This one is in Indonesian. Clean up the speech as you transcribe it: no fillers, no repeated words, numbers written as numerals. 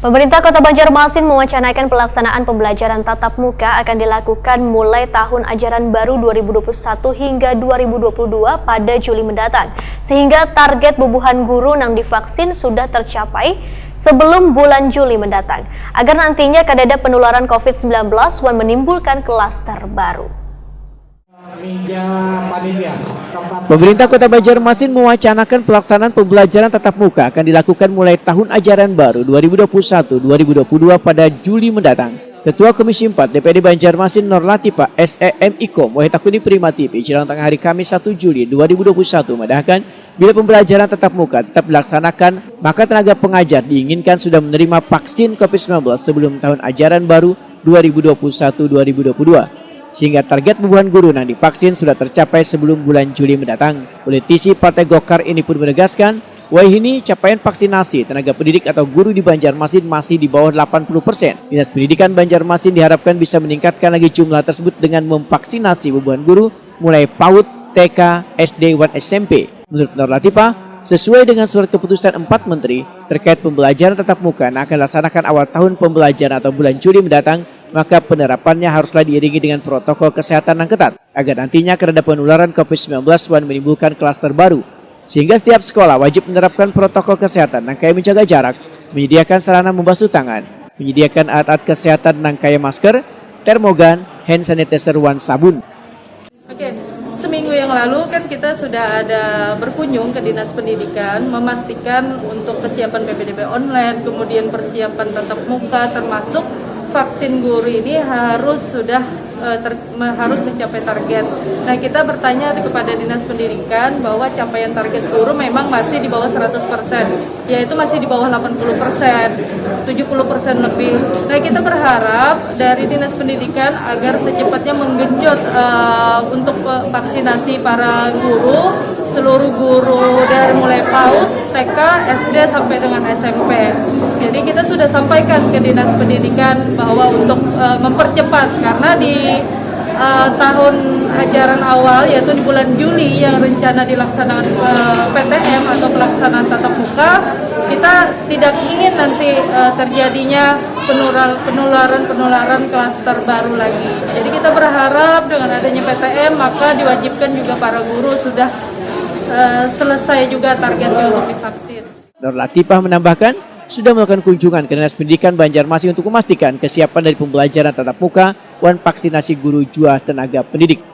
Pemerintah Kota Banjarmasin mewacanakan pelaksanaan pembelajaran tatap muka akan dilakukan mulai tahun ajaran baru 2021 hingga 2022 pada Juli mendatang, sehingga target bubuhan guru yang divaksin sudah tercapai sebelum bulan Juli mendatang, agar nantinya kadada penularan COVID-19 dan menimbulkan klaster baru. Pemerintah Kota Banjarmasin mewacanakan pelaksanaan pembelajaran tatap muka akan dilakukan mulai tahun ajaran baru 2021-2022 pada Juli mendatang. Ketua Komisi 4 DPD Banjarmasin Nur Latifah SEMIKO Mohitakuni Prima TV jelang tengah hari Kamis 1 Juli 2021 mendahkan bila pembelajaran tatap muka tetap dilaksanakan, maka tenaga pengajar diinginkan sudah menerima vaksin COVID-19 sebelum tahun ajaran baru 2021-2022. Sehingga target bubuhan guru yang divaksin sudah tercapai sebelum bulan Juli mendatang. Politisi Partai Golkar ini pun menegaskan, wahini capaian vaksinasi tenaga pendidik atau guru di Banjarmasin masih di bawah 80%. Dinas Pendidikan Banjarmasin diharapkan bisa meningkatkan lagi jumlah tersebut dengan memvaksinasi bubuhan guru mulai PAUD, TK, SD, dan SMP. Menurut Nur Latifah, sesuai dengan surat keputusan 4 Menteri terkait pembelajaran tatap muka yang akan dilaksanakan awal tahun pembelajaran atau bulan Juli mendatang, maka penerapannya haruslah diiringi dengan protokol kesehatan yang ketat, agar nantinya kadada penularan COVID-19 dan menimbulkan klaster baru. Sehingga setiap sekolah wajib menerapkan protokol kesehatan yang kayak menjaga jarak, menyediakan sarana membasuh tangan, menyediakan alat-alat kesehatan yang kayak masker, termogan, hand sanitizer, dan sabun. Oke, seminggu yang lalu kan kita sudah ada berkunjung ke Dinas Pendidikan memastikan untuk kesiapan PPDB online, kemudian persiapan tatap muka termasuk vaksin guru ini harus mencapai target. Nah, kita bertanya kepada Dinas Pendidikan bahwa capaian target guru memang masih di bawah 100%, yaitu masih di bawah 80%, 70% lebih. Nah, kita berharap dari Dinas Pendidikan agar secepatnya menggenjot untuk vaksinasi para guru, seluruh guru dari mulai PAUD, TK, SD sampai dengan SMP. Jadi kita sudah sampaikan ke Dinas Pendidikan bahwa untuk mempercepat, karena di tahun ajaran awal yaitu di bulan Juli yang rencana dilaksanakan PTM atau pelaksanaan tatap muka, kita tidak ingin nanti terjadinya penularan klaster baru lagi. Jadi kita berharap dengan adanya PTM maka diwajibkan juga para guru sudah selesai juga targetnya untuk divaksin. Nur Latifah menambahkan, sudah melakukan kunjungan ke Dinas Pendidikan Banjarmasin untuk memastikan kesiapan dari pembelajaran tatap muka dan vaksinasi guru jua tenaga pendidik.